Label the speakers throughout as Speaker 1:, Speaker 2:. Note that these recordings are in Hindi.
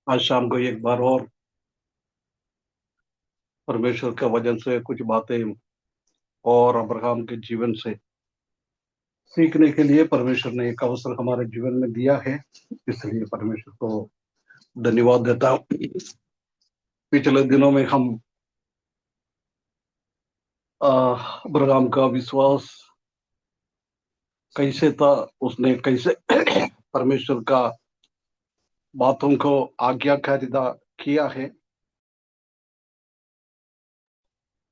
Speaker 1: आज शाम को एक बार और परमेश्वर के वचन से कुछ बातें और अब्राहम के जीवन से सीखने के लिए परमेश्वर ने एक अवसर हमारे जीवन में दिया है। इसलिए परमेश्वर को धन्यवाद देता हूँ। पिछले दिनों में हम अब्राहम का विश्वास कैसे था, उसने कैसे परमेश्वर का बातों को आज्ञाकारिता किया है,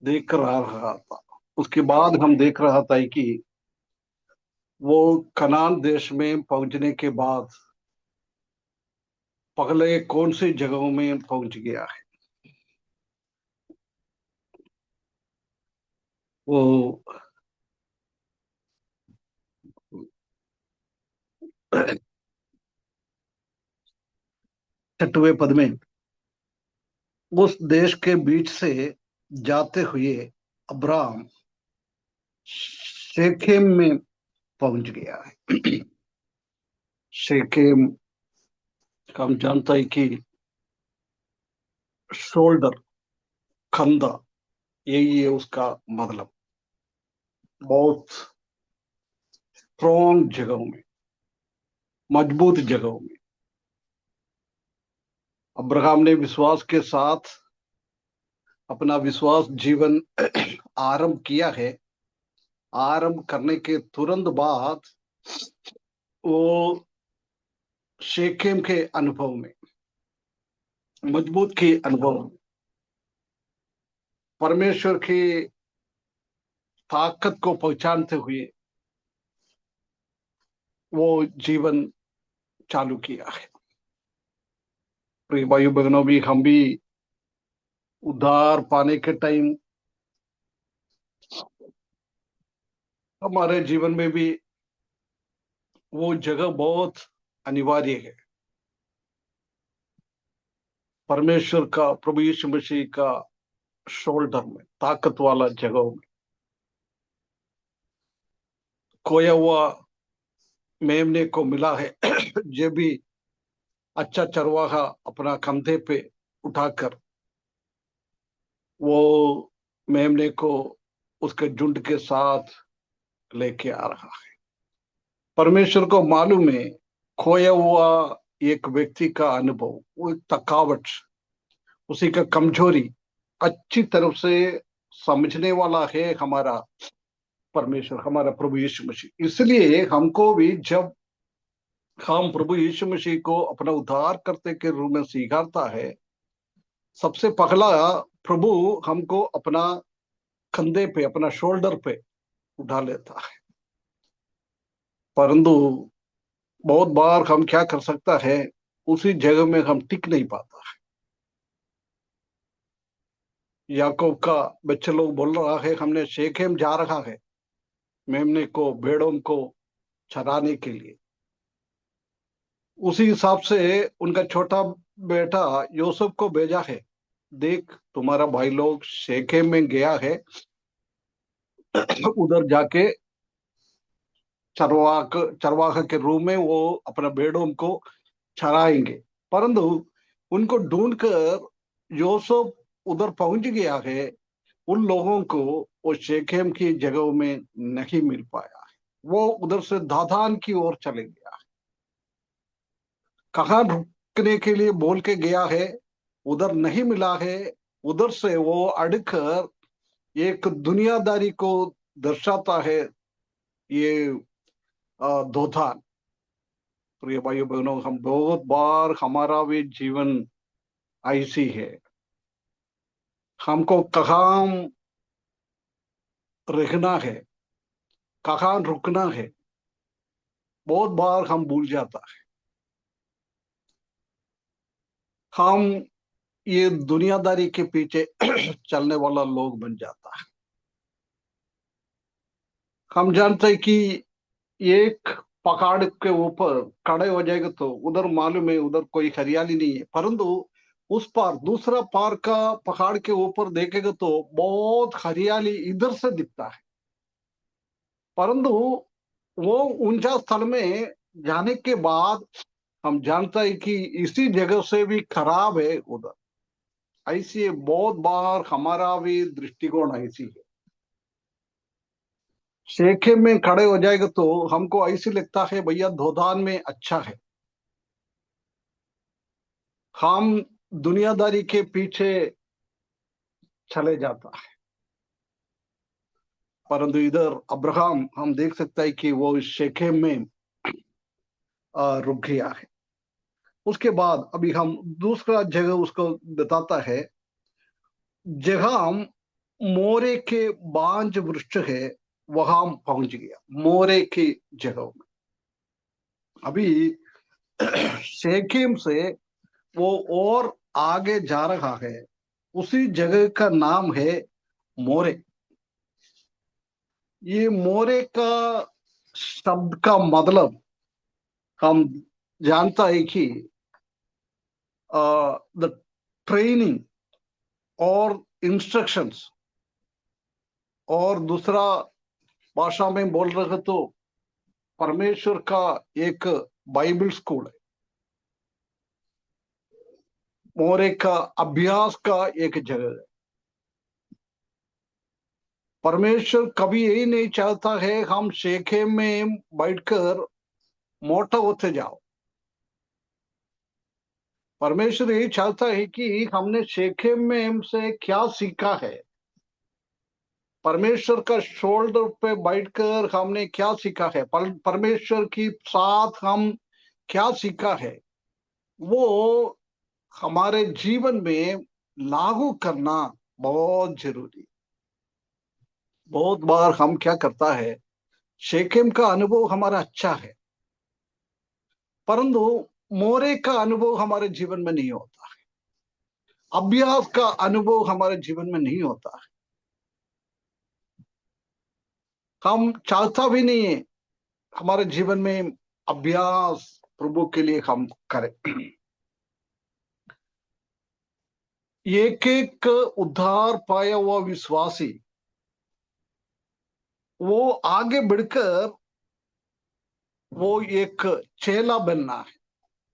Speaker 1: देख रहा था। उसके बाद हम देख रहा था कि वो कनान देश में पहुंचने के बाद पहले कौन सी जगहों में पहुंच गया है। वो 6वें पद में उस देश के बीच से जाते हुए अब्राम शेखेम में पहुंच गया है। शेखेम का हम जानता है कि शोल्डर, कंधा, यही है उसका मतलब। बहुत स्ट्रॉन्ग जगहों में, मजबूत जगहों में अब्राहम ने विश्वास के साथ अपना विश्वास जीवन आरंभ किया है। आरंभ करने के तुरंत बाद वो शेखेम के अनुभव में, मजबूत के अनुभव में परमेश्वर की ताकत को पहचानते हुए वो जीवन चालू किया है। प्रिय भाई बहनों, भी हम भी उद्धार पाने के टाइम हमारे जीवन में भी वो जगह बहुत अनिवार्य है। परमेश्वर का, प्रभु यीशु मसीह का शोल्डर में, ताकत वाला जगहों में खोया हुआ मेमने को मिला है। जो भी अच्छा चरवाहा अपना कंधे पे उठाकर वो मेमने को उसके झुंड के साथ लेके आ रहा है। परमेश्वर को मालूम है खोया हुआ एक व्यक्ति का अनुभव, वो एक थकावट, उसी का कमजोरी अच्छी तरह से समझने वाला है हमारा परमेश्वर, हमारा प्रभु यीशु मसीह। इसलिए हमको भी जब हम प्रभु यीशु मसीह को अपना उद्धार करते के रूप में स्वीकारता है, सबसे पहला प्रभु हमको अपना कंधे पे, अपना शोल्डर पे उठा लेता है। परंतु बहुत बार हम क्या कर सकता है, उसी जगह में हम टिक नहीं पाता है। याकूब का बच्चे लोग बोल रहा है हमने शेखेम जा रहा है मेमने को, भेड़ों को चराने के लिए। उसी हिसाब से उनका छोटा बेटा यूसुफ को भेजा है, देख तुम्हारा भाई लोग शेखेम में गया है, उधर जाके चरवाह के रूप में वो अपना भेड़ों को चराएंगे। परंतु उनको ढूंढकर यूसुफ उधर पहुंच गया है, उन लोगों को वो शेखेम की जगहों में नहीं मिल पाया है। वो उधर से दादान की ओर चले गया है। कहाँ रुकने के लिए बोल के गया है, उधर नहीं मिला है। उधर से वो अड़कर एक दुनियादारी को दर्शाता है, ये दोधान। प्रिय भाइयों बहनों, हम बहुत बार हमारा भी जीवन ऐसी है। हमको कहाँ रहना है, कहाँ रुकना है, बहुत बार हम भूल जाता है। हम ये दुनियादारी के पीछे चलने वाला लोग बन जाता है। हम जानते हैं कि एक पहाड़ के ऊपर खड़े हो जाएगा तो उधर मालूम है उधर कोई हरियाली नहीं है, परंतु उस पार, दूसरा पार का पहाड़ के ऊपर देखेगा तो बहुत हरियाली इधर से दिखता है। परंतु वो ऊंचा स्थल में जाने के बाद हम जानता है कि इसी जगह से भी खराब है उधर। ऐसी बहुत बार हमारा भी दृष्टिकोण ऐसी है। शेखे में खड़े हो जाएगा तो हमको ऐसे लगता है भैया धोधान में अच्छा है, हम दुनियादारी के पीछे चले जाता है। परंतु इधर अब्राहम हम देख सकते हैं कि वो इस शेखे में रुक गया है। उसके बाद अभी हम दूसरा जगह उसको बताता है, जहां हम मोरे के बांज वृक्ष है वहां पहुंच गया, मोरे की जगह में। अभी शेखिम से वो और आगे जा रहा है, उसी जगह का नाम है मोरे। ये मोरे का शब्द का मतलब हम जानता है कि द ट्रेनिंग और इंस्ट्रक्शंस, और दूसरा भाषा में बोल रहे तो परमेश्वर का एक बाइबल स्कूल है, मोरे का अभ्यास का एक जगह है। परमेश्वर कभी यही नहीं चाहता है हम शेखे में बैठकर मोटा होते जाओ। परमेश्वर यही चाहता है कि हमने शेखे में से क्या सीखा है, परमेश्वर का शोल्डर पे बैठकर हमने क्या सीखा है, परमेश्वर की साथ हम क्या सीखा है, वो हमारे जीवन में लागू करना बहुत जरूरी है। बहुत बार हम क्या करता है, शेकेम का अनुभव हमारा अच्छा है, परंतु मोरे का अनुभव हमारे जीवन में नहीं होता है, अभ्यास का अनुभव हमारे जीवन में नहीं होता है। हम चाहता भी नहीं है हमारे जीवन में अभ्यास प्रभु के लिए हम करें। एक एक उद्धार पाया हुआ विश्वासी वो आगे बढ़कर वो एक चेला बनना है।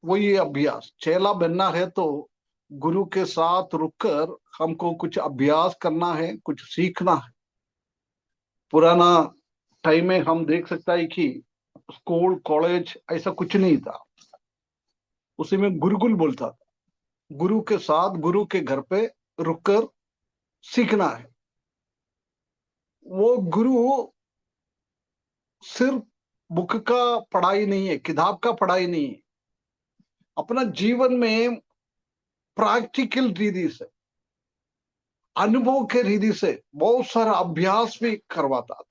Speaker 1: वो ये अभ्यास चेला बनना है तो गुरु के साथ रुककर हमको कुछ अभ्यास करना है, कुछ सीखना है। पुराना टाइम में हम देख सकता है कि स्कूल कॉलेज ऐसा कुछ नहीं था, उसी में गुरुकुल बोलता था। गुरु के साथ गुरु के घर पे रुककर सीखना है। वो गुरु सिर्फ बुक का पढ़ाई नहीं है, किताब का पढ़ाई नहीं है, अपना जीवन में प्रैक्टिकल रीति से, अनुभव के रीति से बहुत सारा अभ्यास भी करवाता था।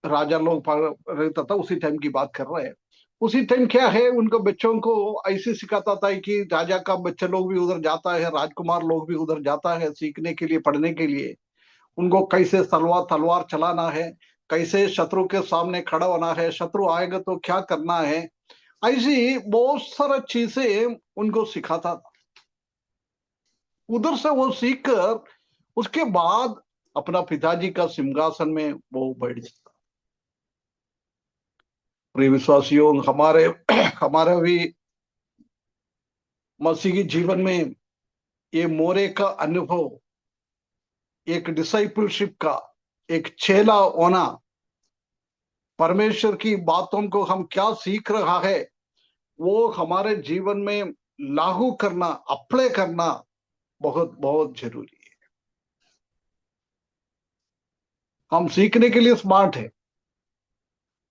Speaker 1: राजा लोग रहता था, उसी टाइम की बात कर रहे हैं। उसी टाइम क्या है, उनको बच्चों को ऐसे सिखाता था कि राजा का बच्चे लोग भी उधर जाता है, राजकुमार लोग भी उधर जाता है सीखने के लिए, पढ़ने के लिए। उनको कैसे तलवार तलवार चलाना है, कैसे शत्रु के सामने खड़ा होना है, शत्रु आएगा तो क्या करना है, ऐसी बहुत सारा चीजें उनको सिखाता था। उधर से वो सीख कर उसके बाद अपना पिताजी का सिंहासन में वो बैठ जाता। प्रिय विश्वासियों, हमारे हमारे भी मसीही जीवन में ये मोरे का अनुभव, एक डिसाइपलशिप का, एक चेला होना, परमेश्वर की बातों को हम क्या सीख रहा है वो हमारे जीवन में लागू करना, अप्लाई करना बहुत बहुत जरूरी है। हम सीखने के लिए स्मार्ट है,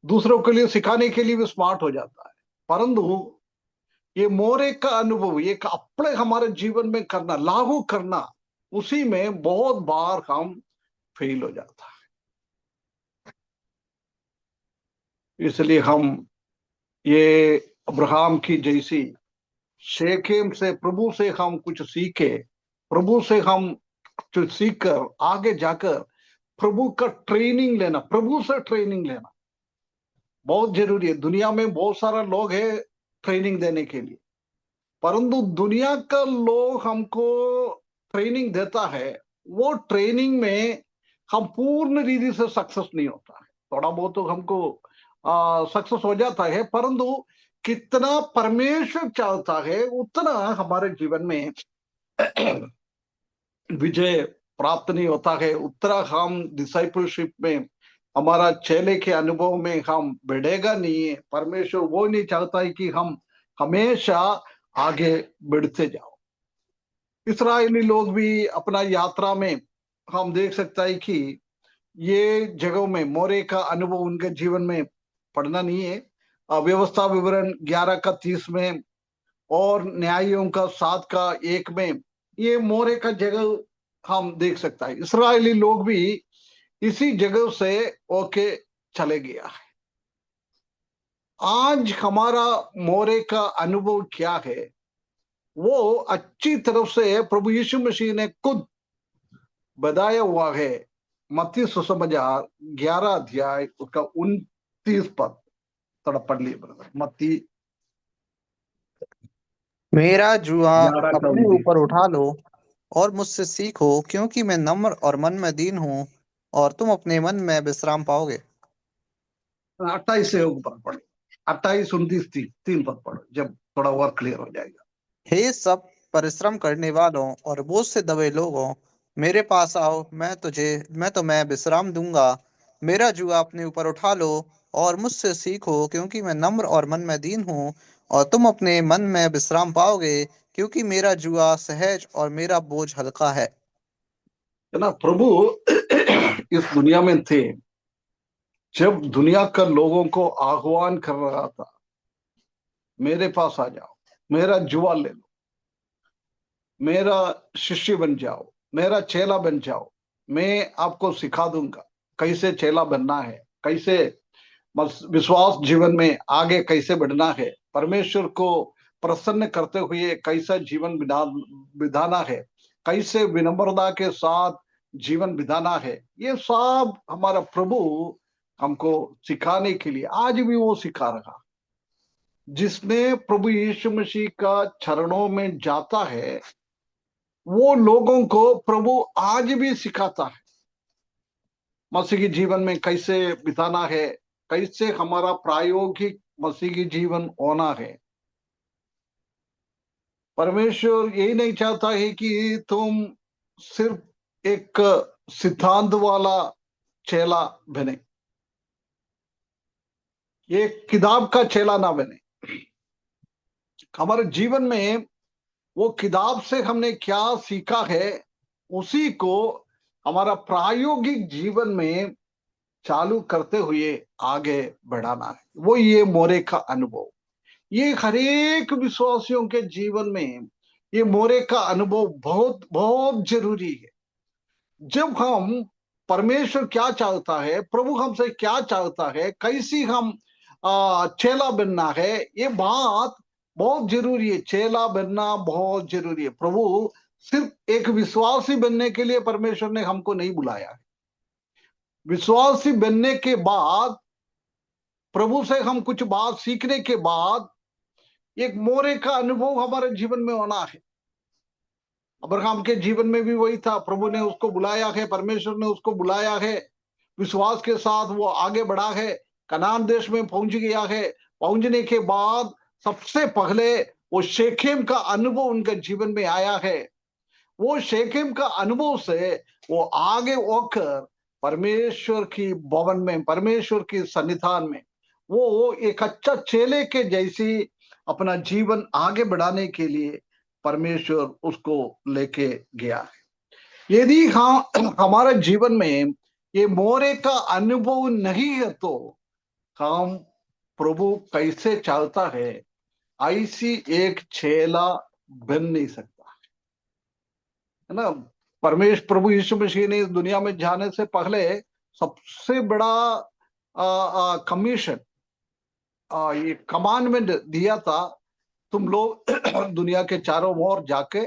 Speaker 1: दूसरों के लिए सिखाने के लिए भी स्मार्ट हो जाता है, परंतु ये मोरे का अनुभव, ये अप्लाई हमारे जीवन में करना, लागू करना, उसी में बहुत बार हम फेल हो जाता है। इसलिए हम ये अब्राहम की जैसी शेखेम से, प्रभु से हम कुछ सीखे, प्रभु से हम कुछ सीख कर आगे जाकर प्रभु का ट्रेनिंग लेना, प्रभु से ट्रेनिंग लेना बहुत जरूरी है। दुनिया में बहुत सारा लोग है ट्रेनिंग देने के लिए, परंतु दुनिया का लोग हमको ट्रेनिंग देता है, वो ट्रेनिंग में हम पूर्ण रीति से सक्सेस नहीं होता है। थोड़ा बहुत तो हमको सक्सेस हो जाता है, परंतु कितना परमेश्वर चाहता है उतना हमारे जीवन में विजय प्राप्त नहीं होता है, उतना हम डिसाइपलशिप में, हमारा चेले के अनुभव में हम बढ़ेगा नहीं है। परमेश्वर वो नहीं चाहता है कि हम हमेशा आगे बढ़ते जाओ। इस्राएली लोग भी अपना यात्रा में हम देख सकता है कि ये जगहों में मोरे का अनुभव उनके जीवन में पढ़ना नहीं है। व्यवस्था विवरण 11 का 30 में और न्यायों का 7 का 1 में ये मोरे का जगह हम देख सकता है। इस्राएली लोग भी इसी जगह से होके चले गया है। आज हमारा मोरे का अनुभव क्या है, वो अच्छी तरफ से प्रभु यीशु मसीह ने खुद बताया हुआ है। मत्ती सुसमाचार 11 अध्याय उसका 29 पद थोड़ा पढ़ लिए ब्रदर। मत्ती
Speaker 2: मेरा जुआ
Speaker 1: 11 का
Speaker 2: अपने
Speaker 1: 29।
Speaker 2: ऊपर उठा लो और मुझसे सीखो, क्योंकि मैं नम्र और मन में दीन हूँ, और तुम अपने मन में विश्राम पाओगे।
Speaker 1: 28 से ऊपर पढ़ो, 28 29 तीन पद पढ़ो, जब थोड़ा और क्लियर हो जाएगा।
Speaker 2: हे सब परिश्रम करने वालों और बोझ से दबे लोगों, मेरे पास आओ, मैं तुम्हें विश्राम दूंगा। मेरा जुआ अपने ऊपर उठा लो और मुझसे सीखो, क्योंकि मैं नम्र और मन में दीन हूँ, और तुम अपने मन में विश्राम पाओगे, क्योंकि मेरा जुआ सहज और मेरा बोझ हल्का है।
Speaker 1: है ना। प्रभु इस दुनिया में थे जब दुनिया का लोगों को आह्वान कर रहा था, मेरे पास आ जाओ, मेरा जुआ ले लो, मेरा शिष्य बन जाओ, मेरा चेला बन जाओ, मैं आपको सिखा दूंगा कैसे चेला बनना है, कैसे विश्वास जीवन में आगे कैसे बढ़ना है, परमेश्वर को प्रसन्न करते हुए कैसा जीवन बिताना है, कैसे विनम्रता के साथ जीवन बिताना है। ये सब हमारा प्रभु हमको सिखाने के लिए आज भी वो सिखा रहा। जिसने प्रभु यीशु मसीह का चरणों में जाता है वो लोगों को प्रभु आज भी सिखाता है मसीही जीवन में कैसे बिताना है, कैसे हमारा प्रायोगिक मसीही जीवन होना है। परमेश्वर यही नहीं चाहता है कि तुम सिर्फ एक सिद्धांत वाला चेला बने, ये किताब का चेला ना बने। हमारे जीवन में वो किताब से हमने क्या सीखा है उसी को हमारा प्रायोगिक जीवन में चालू करते हुए आगे बढ़ाना है। वो ये मोरे का अनुभव, ये हर एक विश्वासियों के जीवन में ये मोरे का अनुभव बहुत बहुत जरूरी है। जब हम परमेश्वर क्या चाहता है, प्रभु हमसे क्या चाहता है, कैसी हम चेला बनना है, ये बात बहुत जरूरी है। चेला बनना बहुत जरूरी है। प्रभु सिर्फ एक विश्वासी बनने के लिए परमेश्वर ने हमको नहीं बुलाया है। विश्वासी बनने के बाद, प्रभु से हम कुछ बात सीखने के बाद एक मोरे का अनुभव हमारे जीवन में होना है। अब्राहम के जीवन में भी वही था। प्रभु ने उसको बुलाया है, परमेश्वर ने उसको बुलाया है, विश्वास के साथ वो आगे बढ़ा है, कनान देश में पहुंच गया है। पहुंचने के बाद सबसे पहले वो शेखेम का अनुभव उनके जीवन में आया है। वो शेखेम का अनुभव से वो आगे होकर परमेश्वर की भवन में, परमेश्वर की सन्निधान में वो एक अच्छा चेले के जैसी अपना जीवन आगे बढ़ाने के लिए परमेश्वर उसको लेके गया है। यदि हमारे जीवन में ये मोरे का अनुभव नहीं है तो हम प्रभु कैसे चाहता है ऐसी एक चेला बन नहीं सकता, है ना। परमेश्वर प्रभु यीशु मसीह ने इस दुनिया में जाने से पहले सबसे बड़ा कमीशन, ये कमांडमेंट दिया था, तुम लोग दुनिया के चारों ओर जाके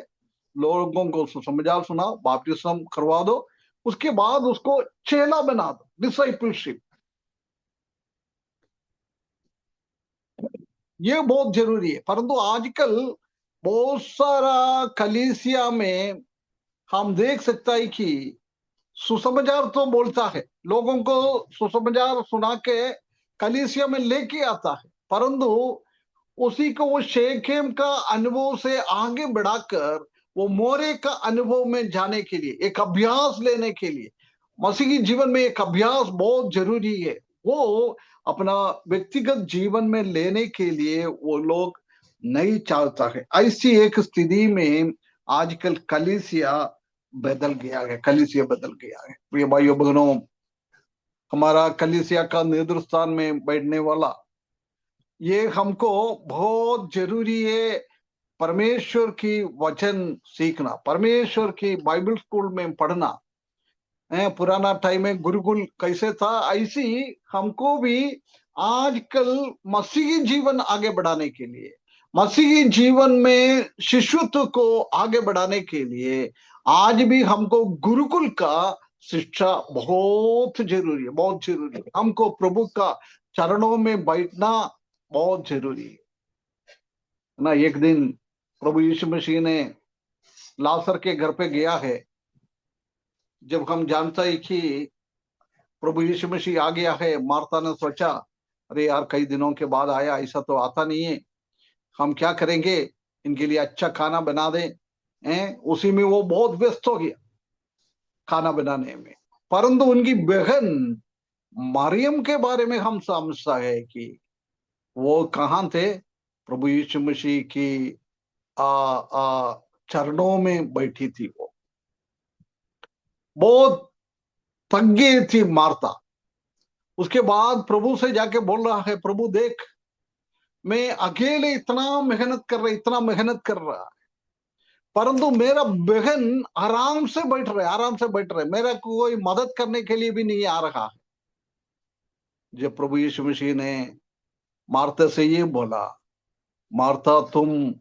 Speaker 1: लोगों को सुसमाचार सुनाओ, बपतिस्म करवा दो, उसके बाद उसको चेला बना दो, डिसाइपलशिप। ये बहुत जरूरी है। परंतु आजकल बहुत सारा कलीसिया में हम देख सकता है कि सुसमाचार तो बोलता है, लोगों को सुसमाचार सुना के कलीसिया में लेके आता है, परंतु उसी को वो शेखेम का अनुभव से आगे बढ़ाकर वो मोरे का अनुभव में जाने के लिए, एक अभ्यास लेने के लिए, मसीही जीवन में एक अभ्यास बहुत जरूरी है। वो अपना व्यक्तिगत जीवन में लेने के लिए वो लोग नहीं चाहता है। ऐसी एक स्थिति में आजकल कलीसिया बदल गया है, कलीसिया बदल गया है। प्रिय भाइयों बहनों, हमारा कलीसिया का नेतृत्व स्थान में बैठने वाला, ये हमको बहुत जरूरी है परमेश्वर की वचन सीखना, परमेश्वर की बाइबल स्कूल में पढ़ना। पुराना टाइम में गुरुकुल कैसे था, ऐसी हमको भी आजकल मसीही जीवन आगे बढ़ाने के लिए, मसीही जीवन में शिष्यत्व को आगे बढ़ाने के लिए आज भी हमको गुरुकुल का शिक्षा बहुत जरूरी है, बहुत जरूरी है। हमको प्रभु का चरणों में बैठना बहुत जरूरी है ना। एक दिन प्रभु यीशु मसीह ने लाजर के घर पे गया है। जब हम जानता है कि प्रभु यीशु मसीह आ गया है, मार्था ने सोचा, अरे यार कई दिनों के बाद आया, ऐसा तो आता नहीं है, हम क्या करेंगे, इनके लिए अच्छा खाना बना दें। उसी में वो बहुत व्यस्त हो गया खाना बनाने में। परंतु उनकी बहन मरियम के बारे में हम समझता है कि वो कहाँ थे, प्रभु यीशु मसीह की चरणों में बैठी थी। वो बहुत थक गई थी मार्ता। उसके बाद प्रभु से जाके बोल रहा है, प्रभु देख, मैं अकेले इतना मेहनत कर रहा, इतना मेहनत कर रहा, परंतु मेरा बहन आराम से बैठ रहे, आराम से बैठ रहे, मेरा कोई मदद करने के लिए भी नहीं आ रहा है। जब प्रभु यीशु मसीह ने मार्ता से ये बोला, मार्ता तुम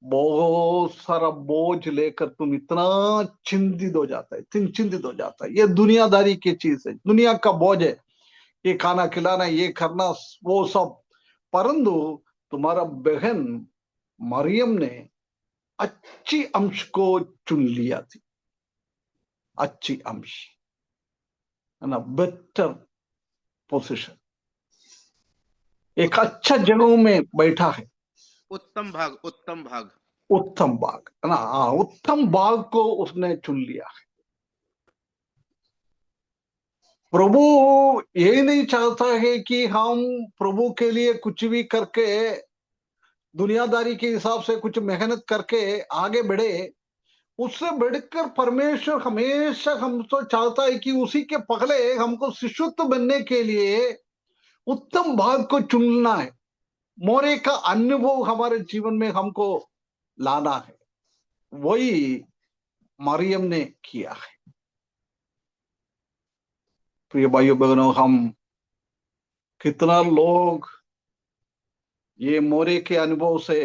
Speaker 1: बहुत सारा बोझ लेकर तुम इतना चिंतित हो जाता है, इतनी चिंतित हो जाता है, ये दुनियादारी की चीज है, दुनिया का बोझ है, ये खाना खिलाना, ये करना, वो सब। परंतु तुम्हारा बहन मरियम ने अच्छी अंश को चुन लिया थी, अच्छी अंश, है ना, बेटर पोजीशन, एक अच्छा जगह में बैठा है,
Speaker 3: उत्तम भाग, उत्तम भाग,
Speaker 1: उत्तम भाग, है ना। हाँ, उत्तम भाग को उसने चुन लिया है। प्रभु यही नहीं चाहता है कि हम प्रभु के लिए कुछ भी करके, दुनियादारी के हिसाब से कुछ मेहनत करके आगे बढ़े। उससे बढ़कर परमेश्वर हमेशा हमको चाहता है कि उसी के पहले हमको शिष्यत्व बनने के लिए उत्तम भाग को चुनना है, मोरे का अनुभव हमारे जीवन में हमको लाना है। वही मरियम ने किया है। प्रिय भाइयों बहनों, हम कितना लोग ये मोरे के अनुभव से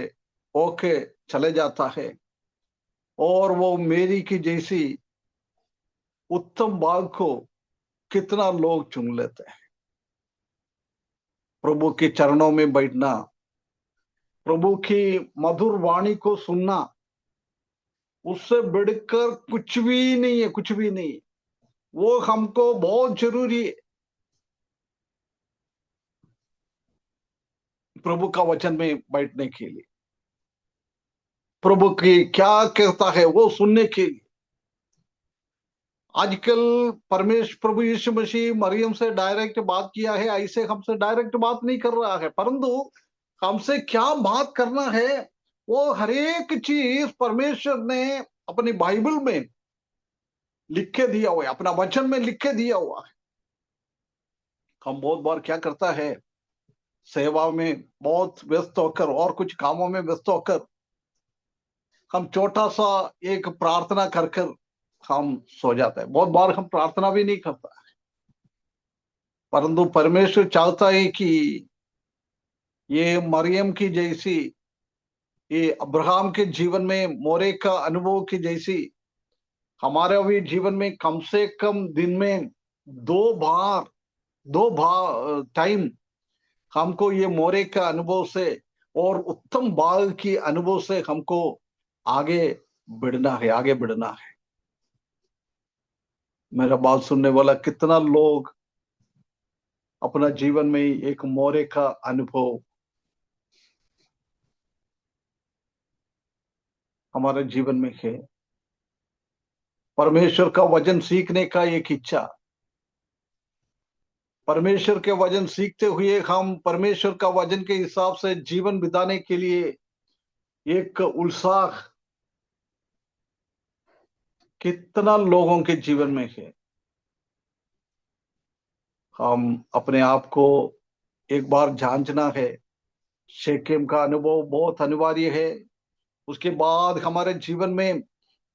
Speaker 1: होके चले जाता है और वो मेरी की जैसी उत्तम भाग को कितना लोग चुन लेते हैं। प्रभु के चरणों में बैठना, प्रभु की मधुर वाणी को सुनना, उससे बढ़कर कुछ भी नहीं है, कुछ भी नहीं। वो हमको बहुत जरूरी है। प्रभु का वचन में बैठने के लिए, प्रभु की क्या कहता है वो सुनने के लिए। आजकल परमेश्वर प्रभु यीशु मसीह मरियम से डायरेक्ट बात किया है, ऐसे हमसे डायरेक्ट बात नहीं कर रहा है, परंतु हमसे क्या बात करना है वो हर एक चीज परमेश्वर ने अपनी बाइबल में लिख के दिया हुआ है, अपना वचन में लिख के दिया हुआ है। हम बहुत बार क्या करता है, सेवा में बहुत व्यस्त होकर और कुछ कामों में व्यस्त होकर हम छोटा सा एक प्रार्थना कर कर हम सो जाते हैं। बहुत बार हम प्रार्थना भी नहीं करता है। परंतु परमेश्वर चाहता है कि ये मरियम की जैसी, ये अब्राहम के जीवन में मोरे का अनुभव की जैसी हमारे भी जीवन में कम से कम दिन में दो टाइम हमको ये मोरे का अनुभव से और उत्तम बाग की अनुभव से हमको आगे बढ़ना है, आगे बढ़ना है। मेरा बात सुनने वाला कितना लोग अपना जीवन में एक मोरे का अनुभव हमारे जीवन में है। परमेश्वर का वचन सीखने का एक इच्छा, परमेश्वर के वचन सीखते हुए हम परमेश्वर का वचन के हिसाब से जीवन बिताने के लिए एक उत्साह कितना लोगों के जीवन में है। हम अपने आप को एक बार जांचना है। शेकेम का अनुभव बहुत अनिवार्य है। उसके बाद हमारे जीवन में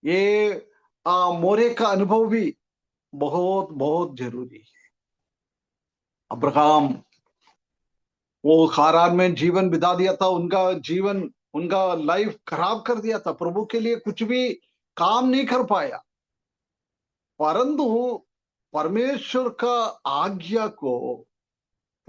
Speaker 1: ये मोरे का अनुभव भी बहुत बहुत जरूरी है। अब्राहम वो खारान में जीवन बिता दिया था, उनका जीवन, उनका लाइफ खराब कर दिया था, प्रभु के लिए कुछ भी काम नहीं कर पाया। परंतु परमेश्वर का आज्ञा को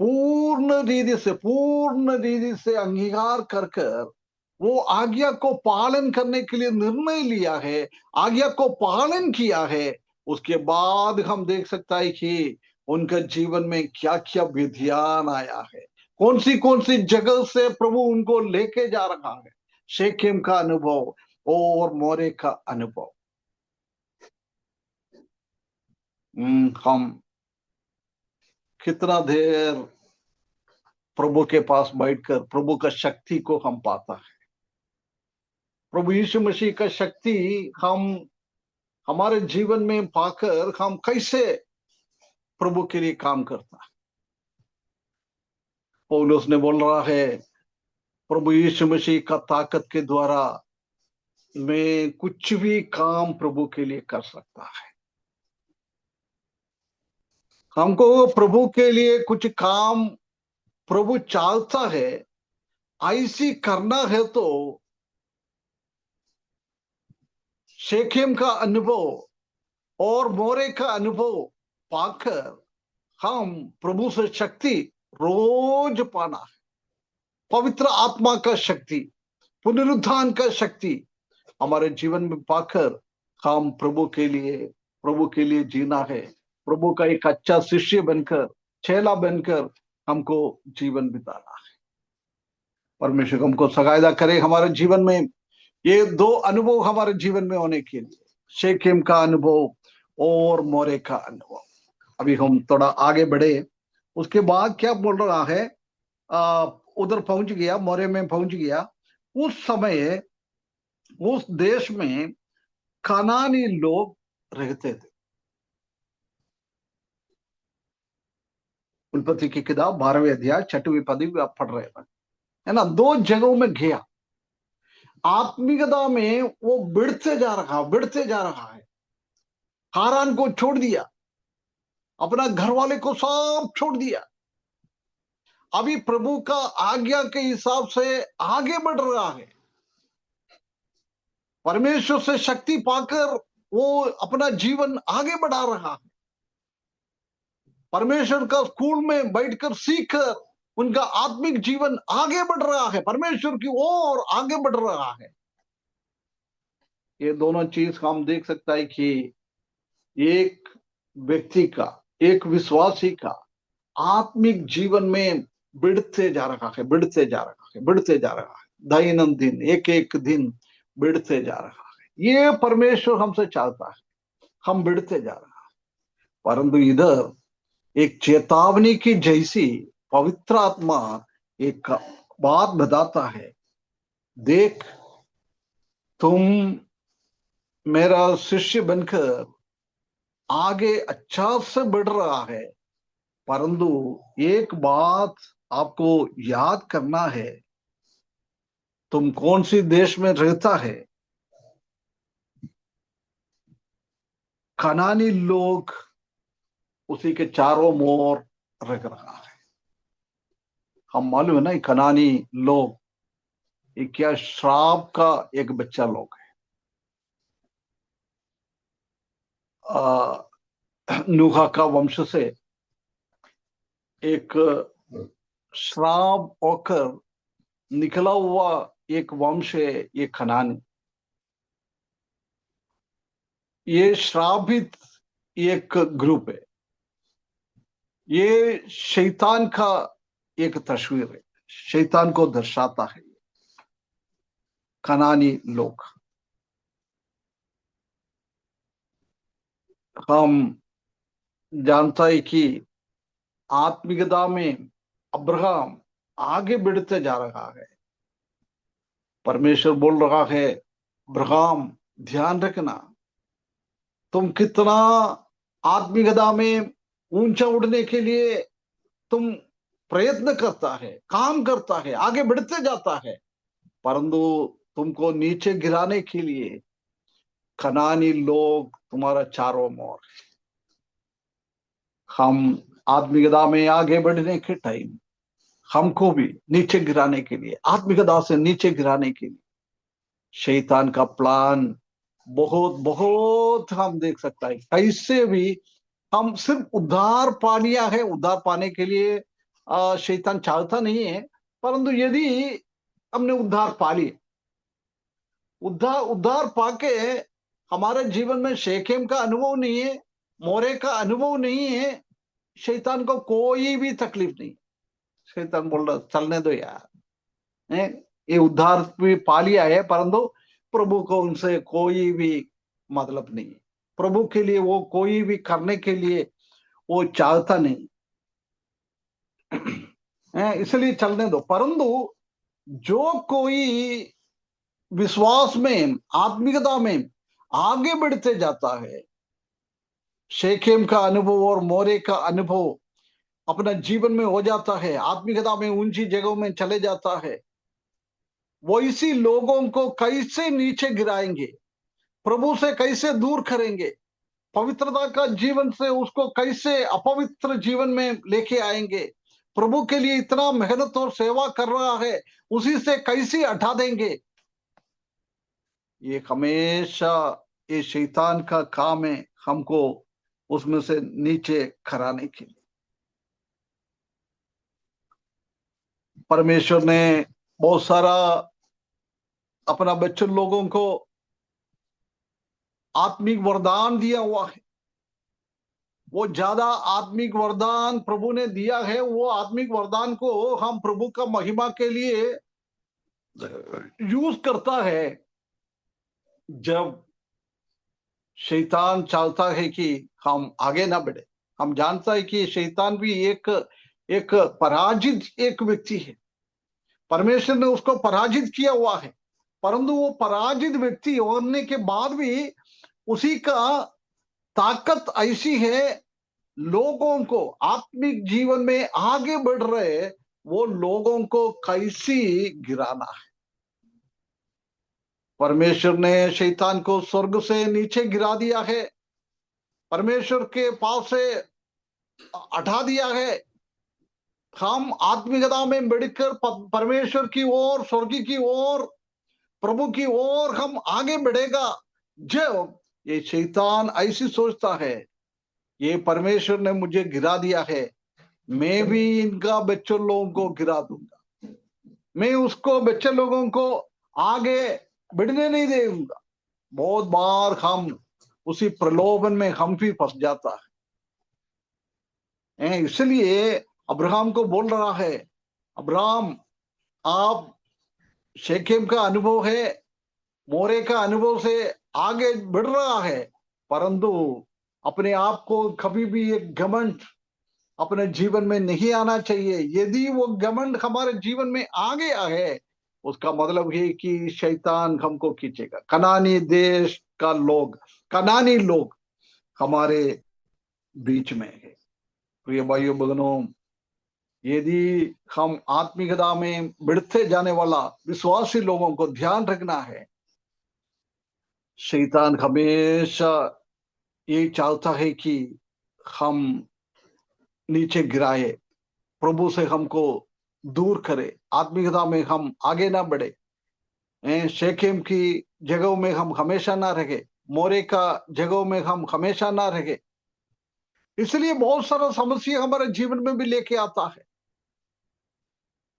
Speaker 1: पूर्ण रीति से अंगीकार कर कर वो आज्ञा को पालन करने के लिए निर्णय लिया है, आज्ञा को पालन किया है। उसके बाद हम देख सकता है कि उनके जीवन में क्या क्या विधियान आया है, कौन सी जगह से प्रभु उनको लेके जा रहा है। शेकेम का अनुभव और मोरे का अनुभव। हम कितना देर प्रभु के पास बैठकर प्रभु का शक्ति को हम पाता है। प्रभु यीशु मसीह का शक्ति हम हमारे जीवन में पाकर हम कैसे प्रभु के लिए काम करता है। पौलुस ने बोल रहा है, प्रभु यीशु मसीह का ताकत के द्वारा मैं कुछ भी काम प्रभु के लिए कर सकता है। हमको प्रभु के लिए कुछ काम प्रभु चाहता है, ऐसी करना है तो शेकेम का अनुभव और मोरे का अनुभव पाकर हम प्रभु से शक्ति रोज पाना है। पवित्र आत्मा का शक्ति, पुनरुत्थान का शक्ति हमारे जीवन में पाकर हम प्रभु के लिए जीना है। प्रभु का एक अच्छा शिष्य बनकर, चेला बनकर हमको जीवन बिताना है। परमेश्वर हमको सहायता करे हमारे जीवन में ये दो अनुभव हमारे जीवन में होने के लिए, शेकेम का अनुभव और मोरे का अनुभव। अभी हम थोड़ा आगे बढ़े। उसके बाद क्या बोल रहा है, उधर पहुंच गया, मोरे में पहुंच गया। उस समय उस देश में कनानी लोग रहते थे। उत्पत्ति की किताब 12वें अध्याय 6वीं पदी भी आप पढ़ रहे हैं, है ना। दो जगहों में गया, आत्मिकता में वो बढ़ते जा रहा है। हारान को छोड़ दिया, अपना घर वाले को सब छोड़ दिया, अभी प्रभु का आज्ञा के हिसाब से आगे बढ़ रहा है। परमेश्वर से शक्ति पाकर वो अपना जीवन आगे बढ़ा रहा है। परमेश्वर का स्कूल में बैठकर सीखकर उनका आत्मिक जीवन आगे बढ़ रहा है, परमेश्वर की ओर आगे बढ़ रहा है। ये दोनों चीज हम देख सकता है कि एक व्यक्ति का, एक विश्वासी का आत्मिक जीवन में बढ़ते जा रहा है, दैनंदिन एक एक दिन बढ़ते जा रहा है। ये परमेश्वर हमसे चाहता है, हम बढ़ते जा रहा है। परंतु इधर एक चेतावनी की जैसी पवित्र आत्मा एक बात बताता है, देख तुम मेरा शिष्य बनकर आगे अच्छा से बढ़ रहा है, परंतु एक बात आपको याद करना है, तुम कौन सी देश में रहता है। कनानी लोग उसी के चारों ओर रख रहा है। हम मालूम है ना, कनानी लोग ये क्या श्राप का एक बच्चा लोग है। नूहा का वंश से एक श्राप होकर निकला हुआ एक वंश है ये कनानी। ये श्रापित एक ग्रुप है। ये शैतान का एक तस्वीर है, शैतान को दर्शाता है। कनानी लोग, हम जानता है कि आत्मिकता में अब्राहम आगे बढ़ते जा रहा है। परमेश्वर बोल रहा है, अब्राहम ध्यान रखना, तुम कितना आत्मिकता में ऊंचा उड़ने के लिए तुम प्रयत्न करता है, काम करता है, आगे बढ़ते जाता है, परंतु तुमको नीचे गिराने के लिए कनानी लोग तुम्हारा चारों ओर। हम आत्मिकता में आगे बढ़ने के टाइम हमको भी नीचे गिराने के लिए, आत्मिकता से नीचे गिराने के लिए शैतान का प्लान बहुत बहुत हम देख सकता है। कैसे भी हम सिर्फ उद्धार पा लिया है, उद्धार पाने के लिए शैतान चाहता नहीं है, परंतु यदि हमने उद्धार पा लिया, उद्धार उद्धार पाके हमारे जीवन में शेकेम का अनुभव नहीं है, मोरे का अनुभव नहीं है, शैतान को कोई भी तकलीफ नहीं। शैतान बोल रहा चलने दो यार, ये उद्धार भी पा लिया है, परंतु प्रभु को उनसे कोई भी मतलब नहीं। प्रभु के लिए वो कोई भी करने के लिए वो चाहता नहीं, इसलिए चलने दो। परंतु जो कोई विश्वास में, आत्मिकता में आगे बढ़ते जाता है, शेखेम का अनुभव और मोरे का अनुभव अपना जीवन में हो जाता है, आत्मिकता में ऊंची जगहों में चले जाता है, वो इसी लोगों को कैसे नीचे गिराएंगे, प्रभु से कैसे दूर करेंगे, पवित्रता का जीवन से उसको कैसे अपवित्र जीवन में लेके आएंगे, प्रभु के लिए इतना मेहनत और सेवा कर रहा है उसी से कैसे हटा देंगे। ये हमेशा ये शैतान का काम है, हमको उसमें से नीचे कराने के लिए। परमेश्वर ने बहुत सारा अपना बच्चों लोगों को आत्मिक वरदान दिया हुआ है। वो ज्यादा आत्मिक वरदान प्रभु ने दिया है, वो आत्मिक वरदान को हम प्रभु का महिमा के लिए यूज करता है। जब शैतान चाहता है कि हम आगे ना बढ़े, हम जानता है कि शैतान भी एक एक पराजित एक व्यक्ति है, परमेश्वर ने उसको पराजित किया हुआ है, परंतु वो पराजित व्यक्ति होने के बाद भी उसी का ताकत ऐसी है, लोगों को आत्मिक जीवन में आगे बढ़ रहे वो लोगों को कैसी गिराना है। परमेश्वर ने शैतान को स्वर्ग से नीचे गिरा दिया है, परमेश्वर के पास से हटा दिया है। हम आत्मिकता में बढ़कर परमेश्वर की ओर, स्वर्ग की ओर, प्रभु की ओर हम आगे बढ़ेगा। जब ये शैतान ऐसी सोचता है, ये परमेश्वर ने मुझे गिरा दिया है, मैं भी इनका बच्चों लोगों को गिरा दूंगा, मैं उसको बच्चे लोगों को आगे बढ़ने नहीं दूंगा। बहुत बार हम उसी प्रलोभन में हम भी फंस जाता है। इसलिए अब्राहम को बोल रहा है, अब्राहम आप शेकेम का अनुभव है, मोरे का अनुभव से आगे बढ़ रहा है, परंतु अपने आप को कभी भी एक घमंड अपने जीवन में नहीं आना चाहिए। यदि वो घमंड हमारे जीवन में आ गया है, उसका मतलब है कि शैतान हमको खींचेगा। कनानी देश का लोग, कनानी लोग हमारे बीच में है। प्रिय भाइयों बहनों, यदि हम आत्मिकता में बढ़ते जाने वाला विश्वासी लोगों को ध्यान रखना है, शैतान हमेशा ये चाहता है कि हम नीचे गिराए, प्रभु से हमको दूर करे, आत्मिकता में हम आगे ना बढ़े, शेखेम की जगहों में हम हमेशा ना रहे, मोरे का जगहों में हम हमेशा ना रहे। इसलिए बहुत सारा समस्या हमारे जीवन में भी लेके आता है।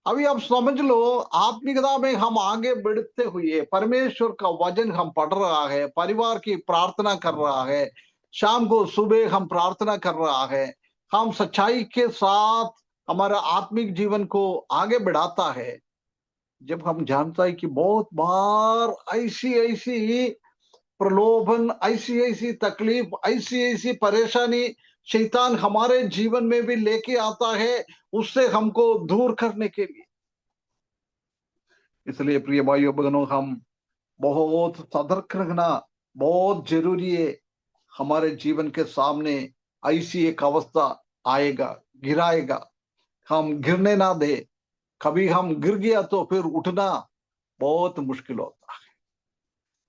Speaker 1: अभी आप समझ लो, आत्मिकता में हम आगे बढ़ते हुए परमेश्वर का वचन हम पढ़ रहा है, परिवार की प्रार्थना कर रहा है, शाम को सुबह हम प्रार्थना कर रहा है, हम सच्चाई के साथ हमारा आत्मिक जीवन को आगे बढ़ाता है, जब हम जानता है कि बहुत बार ऐसी ऐसी प्रलोभन, ऐसी ऐसी तकलीफ, ऐसी ऐसी परेशानी शैतान हमारे जीवन में भी लेके आता है, उससे हमको दूर करने के लिए। इसलिए प्रिय भाइयों बहनों, हम बहुत सतर्क रखना बहुत जरूरी है। हमारे जीवन के सामने ऐसी एक अवस्था आएगा, गिराएगा, हम गिरने ना दे। कभी हम गिर गया तो फिर उठना बहुत मुश्किल होता है।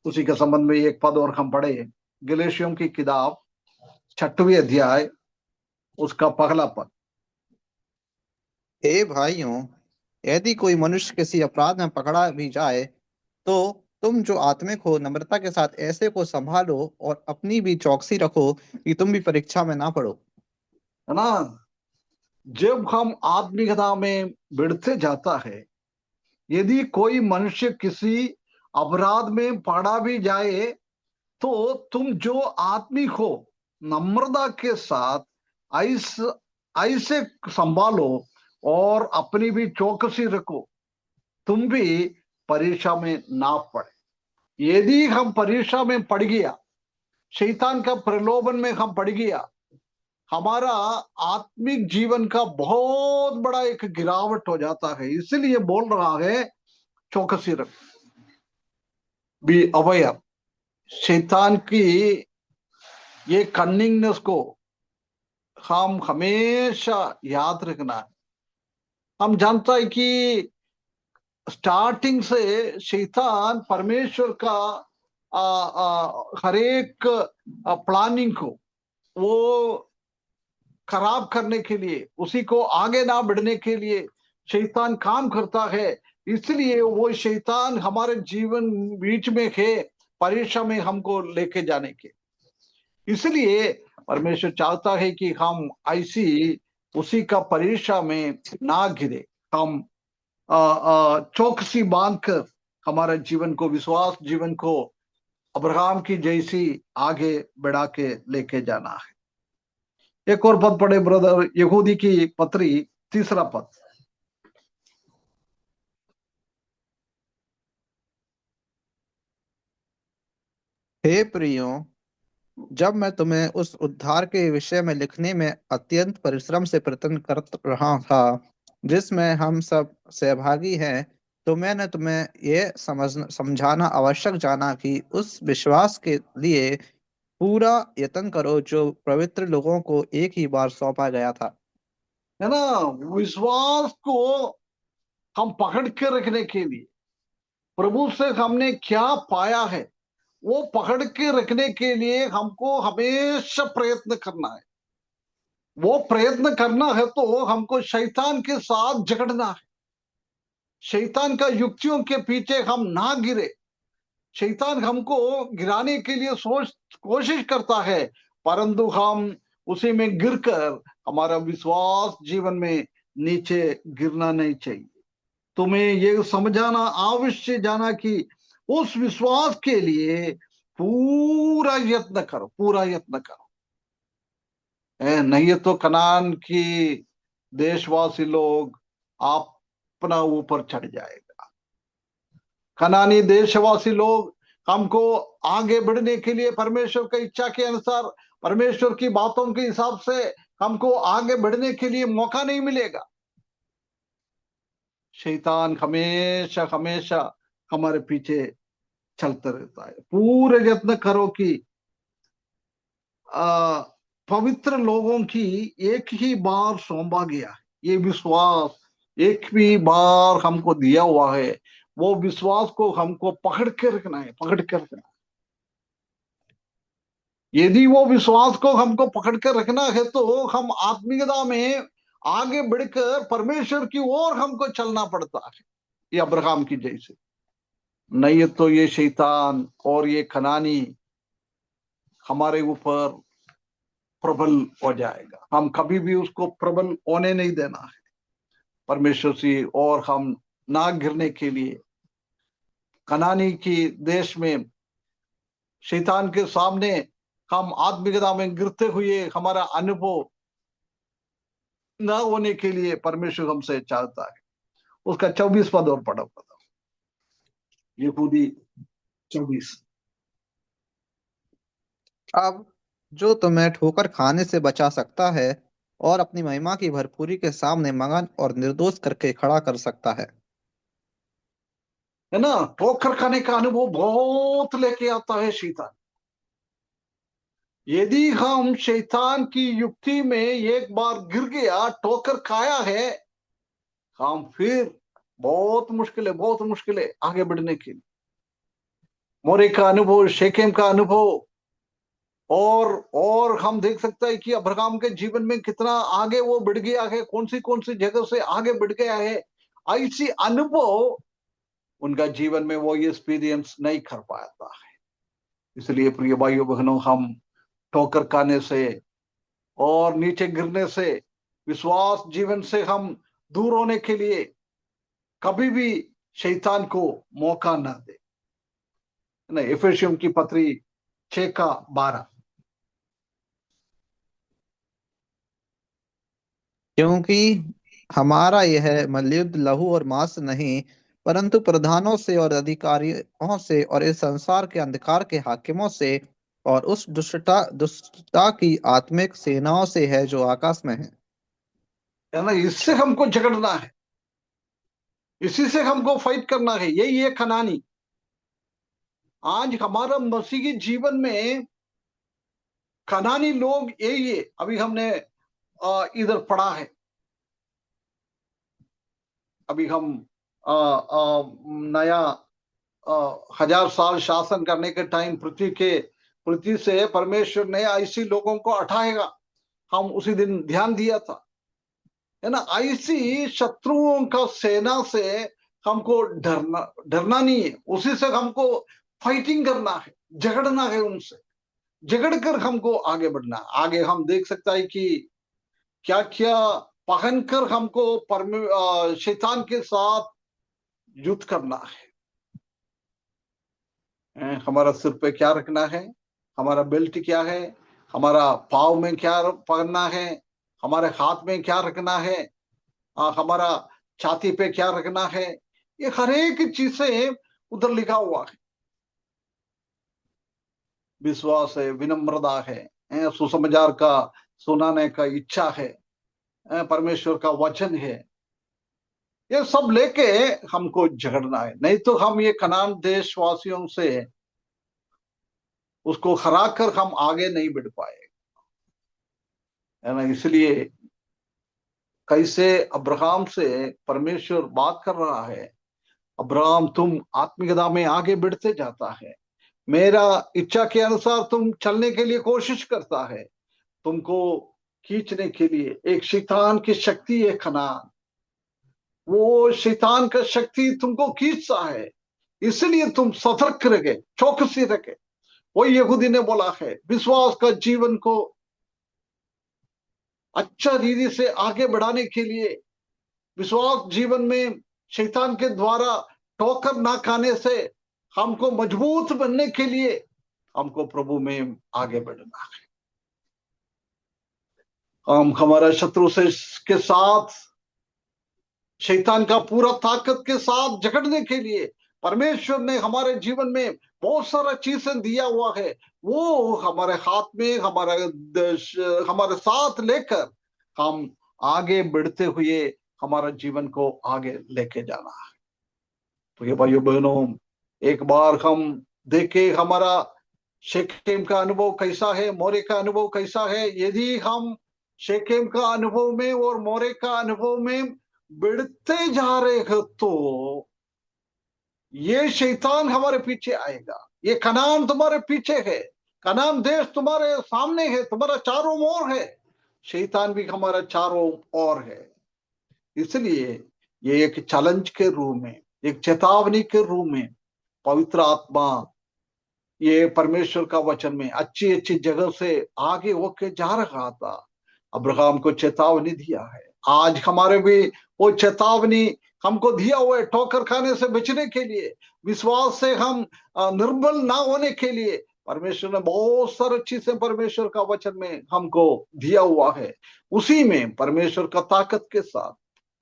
Speaker 1: उसी के संबंध में एक पद और हम पढ़े, गलेशियों की किताब 6वें अध्याय उसका पहला पद।
Speaker 2: हे भाइयों, यदि कोई मनुष्य किसी अपराध में पकड़ा भी जाए, तो तुम जो आत्मिक हो नम्रता के साथ ऐसे को संभालो और अपनी भी चौकसी रखो कि तुम भी परीक्षा में ना पड़ो।
Speaker 1: है ना? जब हम आत्मिकता में बढ़ते जाता है, यदि कोई मनुष्य किसी अपराध में पकड़ा भी जाए, तो तुम जो आत्मिक हो नम्रता के साथ ऐसे ऐसे संभालो और अपनी भी चौकसी रखो, तुम भी परीक्षा में ना पड़े। यदि हम परीक्षा में पड़ गया, शैतान का प्रलोभन में हम पड़ गया, हमारा आत्मिक जीवन का बहुत बड़ा एक गिरावट हो जाता है। इसलिए बोल रहा है चौकसी रख, बी अवेयर। शैतान की ये कन्निंगनेस को हम हमेशा याद रखना है। हम जानता है कि स्टार्टिंग से शैतान परमेश्वर का हर एक प्लानिंग को वो खराब करने के लिए, उसी को आगे ना बढ़ने के लिए शैतान काम करता है। इसलिए वो शैतान हमारे जीवन बीच में है परीक्षा में हमको लेके जाने के। इसलिए परमेश्वर चाहता है कि हम ऐसी उसी का परीक्षा में ना गिरे। हम चौकसी बांधकर हमारे जीवन को, विश्वास जीवन को अब्राहम की जैसी आगे बढ़ा के लेके जाना है। एक और पद पढ़े ब्रदर, यहूदी की पत्री 3 पद।
Speaker 2: हे प्रियो, जब मैं तुम्हें उस उद्धार के विषय में लिखने में अत्यंत परिश्रम से प्रयत्न कर रहा था, जिसमें हम सब सहभागी हैं, तो मैंने तुम्हें यह समझाना आवश्यक जाना कि उस विश्वास के लिए पूरा यत्न करो जो पवित्र लोगों को एक ही बार सौंपा गया था।
Speaker 1: है ना? विश्वास को हम पकड़ के रखने के लिए, प्रभु से हमने क्या पाया है वो पकड़ के रखने के लिए हमको हमेशा प्रयत्न करना है। वो प्रयत्न करना है तो हमको शैतान के साथ झगड़ना है। शैतान का युक्तियों के पीछे हम ना गिरे। शैतान हमको गिराने के लिए कोशिश करता है, परंतु हम उसी में गिरकर हमारा विश्वास जीवन में नीचे गिरना नहीं चाहिए। तुम्हें ये समझाना आवश्यक जाना कि उस विश्वास के लिए पूरा यत्न करो, पूरा यत्न करो। नहीं तो कनान की देशवासी लोग अपना ऊपर चढ़ जाएगा। कनानी देशवासी लोग हमको आगे बढ़ने के लिए परमेश्वर की इच्छा के अनुसार, परमेश्वर की बातों के हिसाब से हमको आगे बढ़ने के लिए मौका नहीं मिलेगा। शैतान हमेशा हमेशा हमारे पीछे चलता रहता है। पूरे यत्न करो कि पवित्र लोगों की एक ही बार सौंपा गया है, ये विश्वास एक भी बार हमको दिया हुआ है। वो विश्वास को हमको पकड़ के रखना है, पकड़ के रखना है। यदि वो विश्वास को हमको पकड़ कर रखना है तो हम आत्मीयता में आगे बढ़कर परमेश्वर की ओर हमको चलना पड़ता है, ये अब्राहम की जैसे। नहीं तो ये शैतान और ये कनानी हमारे ऊपर प्रबल हो जाएगा। हम कभी भी उसको प्रबल होने नहीं देना है परमेश्वर से, और हम ना गिरने के लिए कनानी की देश में शैतान के सामने हम आत्मिकता में गिरते हुए हमारा अनुभव ना होने के लिए परमेश्वर हमसे चाहता है। उसका 24 पद और पढ़ो, यहूदी 24।
Speaker 2: अब जो तुम्हें ठोकर खाने से बचा सकता है और अपनी महिमा की भरपूरी के सामने मगन और निर्दोष करके खड़ा कर सकता है।
Speaker 1: है ना, ठोकर खाने का अनुभव बहुत लेके आता है शैतान। यदि हम शैतान की युक्ति में एक बार गिर गया, ठोकर खाया है, हम फिर बहुत मुश्किल है आगे बढ़ने के लिए। मोरे का अनुभव, शेकेम का अनुभव, और हम देख सकते हैं कि अब्राहम के जीवन में कितना आगे वो बढ़ गया है, कौन सी जगह से आगे बढ़ गया है। ऐसी अनुभव उनका जीवन में वो एक्सपीरियंस नहीं कर पाता है। इसलिए प्रिय भाइयों बहनों, हम ठोकर खाने से और नीचे गिरने से, विश्वास जीवन से हम दूर होने के लिए कभी भी शैतान को मौका ना दे। एफेसियम की पत्री 6:12।
Speaker 2: क्योंकि हमारा यह मल्लयुद्ध लहू और मांस से नहीं, परंतु प्रधानों से और अधिकारियों से और इस संसार के अंधकार के हाकिमों से और उस दुष्टता की आत्मिक सेनाओं से है जो आकाश में है।
Speaker 1: इससे हमको झगड़ना है, इसी से हमको फाइट करना है। यही है कनानी। आज हमारा मसीही जीवन में कनानी लोग यही है। अभी हमने इधर पढ़ा है, अभी हम नया 1000 साल शासन करने के टाइम पृथ्वी से परमेश्वर ने ऐसी लोगों को हटाएगा, हम उसी दिन ध्यान दिया था। है ना, ऐसी शत्रुओं का सेना से हमको डरना नहीं है। उसी से हमको फाइटिंग करना है, झगड़ना है, उनसे झगड़ कर हमको आगे बढ़ना। आगे हम देख सकता है कि क्या क्या पहनकर हमको शैतान के साथ युद्ध करना है। हमारा सिर पे क्या रखना है, हमारा बेल्ट क्या है, हमारा पाव में क्या पहनना है, हमारे हाथ में क्या रखना है, हमारा छाती पे क्या रखना है, ये हर एक चीज से उधर लिखा हुआ है। विश्वास है, विनम्रता है, सुसमाचार का सुनाने का इच्छा है, परमेश्वर का वचन है। ये सब लेके हमको झगड़ना है, नहीं तो हम ये कनान देशवासियों से उसको हरा कर हम आगे नहीं बढ़ पाए। है ना, इसलिए कैसे अब्राहम से परमेश्वर बात कर रहा है, अब्राहम तुम आत्मिकता में आगे बढ़ते जाता है, मेरा इच्छा के अनुसार तुम चलने के लिए कोशिश करता है, तुमको खींचने के लिए एक शैतान की शक्ति है कनान, वो शैतान का शक्ति तुमको खींचता है। इसलिए तुम सतर्क रहे, चौकसी रखे। वही यहूदी ने बोला है, विश्वास का जीवन को अच्छा रीति से आगे बढ़ाने के लिए, विश्वास जीवन में शैतान के द्वारा ठोकर ना खाने से हमको मजबूत बनने के लिए हमको प्रभु में आगे बढ़ना है। हम हमारा शत्रु से के साथ शैतान का पूरा ताकत के साथ झगड़ने के लिए परमेश्वर ने हमारे जीवन में बहुत सारा चीजें दिया हुआ है। वो हमारे हाथ में, हमारे साथ लेकर हम आगे बढ़ते हुए हमारा जीवन को आगे लेके जाना है। तो ये भाइयों बहनों, एक बार हम देखे हमारा शेकेम का अनुभव कैसा है, मोरे का अनुभव कैसा है। यदि हम शेकेम का अनुभव में और मोरे का अनुभव में बढ़ते जा रहे हैं तो ये शैतान हमारे पीछे आएगा। ये कनान तुम्हारे पीछे है, कनान देश तुम्हारे सामने है, तुम्हारा चारों ओर है, शैतान भी हमारा चारों ओर है। इसलिए ये एक चैलेंज के रूप में, एक चेतावनी के रूप में पवित्र आत्मा ये परमेश्वर का वचन में अच्छी अच्छी जगह से आगे होके जा रहा था, अब्राहम को चेतावनी दिया है। आज हमारे भी वो चेतावनी हमको दिया हुआ है, ठोकर खाने से बचने के लिए, विश्वास से हम निर्बल ना होने के लिए परमेश्वर ने बहुत सारी चीजें परमेश्वर का वचन में हमको दिया हुआ है। उसी में परमेश्वर का ताकत के साथ,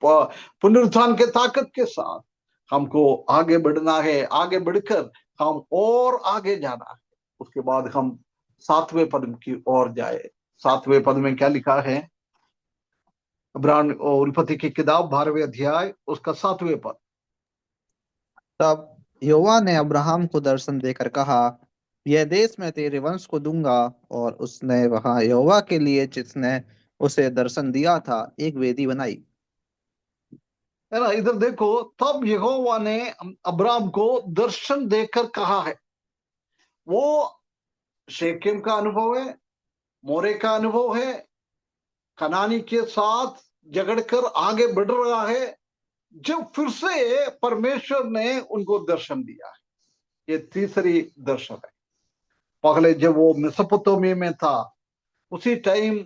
Speaker 1: पुनरुत्थान के ताकत के साथ हमको आगे बढ़ना है। आगे बढ़कर हम और आगे जाना है। उसके बाद हम 7वें पद की ओर जाए। 7वें पद में क्या लिखा है? इब्रान उत्पत्ति की किताब 12वें अध्याय उसका 7वें पद।
Speaker 2: तब यहोवा ने अब्राहम को दर्शन देकर कहा, यह देश मैं तेरे वंश को दूंगा। और उसने वहां यहोवा के लिए, जिसने उसे दर्शन दिया था, एक वेदी बनाई।
Speaker 1: है ना? इधर देखो, तब यहोवा ने अब्राहम को दर्शन देकर कहा है। वो शेकेम का अनुभव है, मोरे का अनुभव है, कनानी के साथ झगड़कर आगे बढ़ रहा है। जब फिर से परमेश्वर ने उनको दर्शन दिया है, ये तीसरी दर्शन है। पहले जब वो मेसोपोटामिया में था उसी टाइम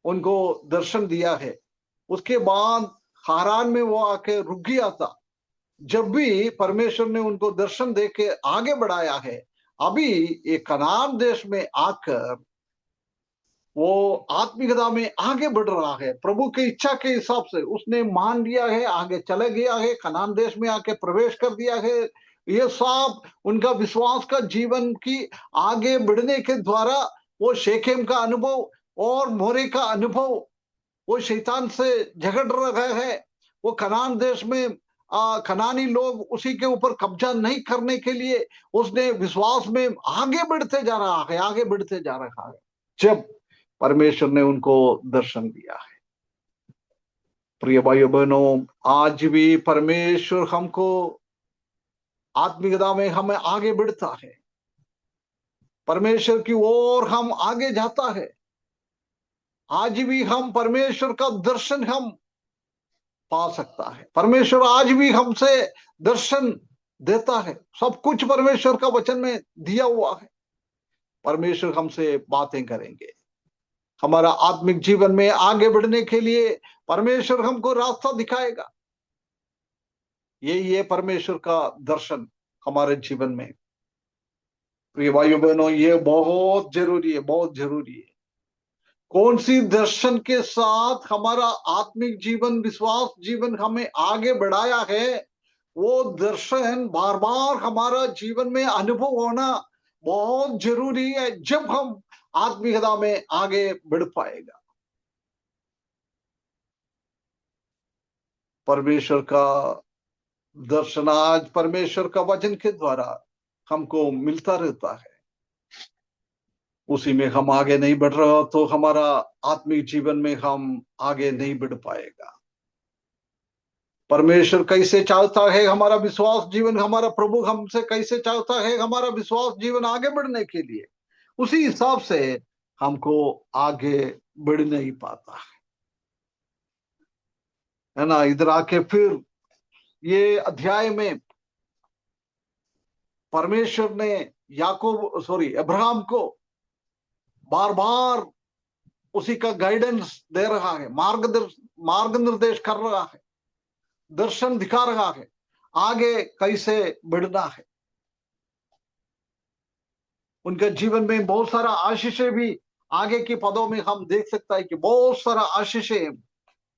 Speaker 1: उनको दर्शन दिया है। उसके बाद हारान में वो आके रुक गया था। जब भी परमेश्वर ने उनको दर्शन देके आगे बढ़ाया है, अभी ये कनान देश में आकर वो आत्मिकता में आगे बढ़ रहा है। प्रभु की इच्छा के हिसाब से उसने मान लिया है, आगे चले गया है, कनान देश में आके प्रवेश कर दिया है। ये सब उनका विश्वास का जीवन की आगे बढ़ने के द्वारा वो शेकेम का अनुभव और मोरे का अनुभव, वो शैतान से झगड़ रहा है। वो कनान देश में कनानी लोग उसी के ऊपर कब्जा नहीं करने के लिए उसने विश्वास में आगे बढ़ते जा रहा है, आगे बढ़ते जा रहा है। जब परमेश्वर ने उनको दर्शन दिया है। प्रिय भाइयों बहनों, आज भी परमेश्वर हमको आत्मिकता में हमें आगे बढ़ता है। परमेश्वर की ओर हम आगे जाता है। आज भी हम परमेश्वर का दर्शन हम पा सकता है। परमेश्वर आज भी हमसे दर्शन देता है। सब कुछ परमेश्वर का वचन में दिया हुआ है। परमेश्वर हमसे बातें करेंगे। हमारा आत्मिक जीवन में आगे बढ़ने के लिए परमेश्वर हमको रास्ता दिखाएगा। यही है परमेश्वर का दर्शन हमारे जीवन में। प्रिय भाइयों बहनों, ये बहुत जरूरी है, बहुत जरूरी है। कौन सी दर्शन के साथ हमारा आत्मिक जीवन, विश्वास जीवन हमें आगे बढ़ाया है, वो दर्शन बार बार हमारा जीवन में अनुभव होना बहुत जरूरी है। जब हम आत्मिकता में आगे बढ़ पाएगा। परमेश्वर का दर्शन आज परमेश्वर का वचन के द्वारा हमको मिलता रहता है। उसी में हम आगे नहीं बढ़ रहा तो हमारा आत्मिक जीवन में हम आगे नहीं बढ़ पाएगा। परमेश्वर कैसे चाहता है हमारा विश्वास जीवन, हमारा प्रभु हमसे कैसे चाहता है हमारा विश्वास जीवन आगे बढ़ने के लिए, उसी हिसाब से हमको आगे बढ़ नहीं पाता है ना? इधर आके फिर ये अध्याय में परमेश्वर ने अब्राहम को बार बार उसी का गाइडेंस दे रहा है, मार्ग निर्देश कर रहा है, दर्शन दिखा रहा है, आगे कैसे बढ़ना है। उनके जीवन में बहुत सारा आशीषें भी आगे के पदों में हम देख सकता है कि बहुत सारा आशीषें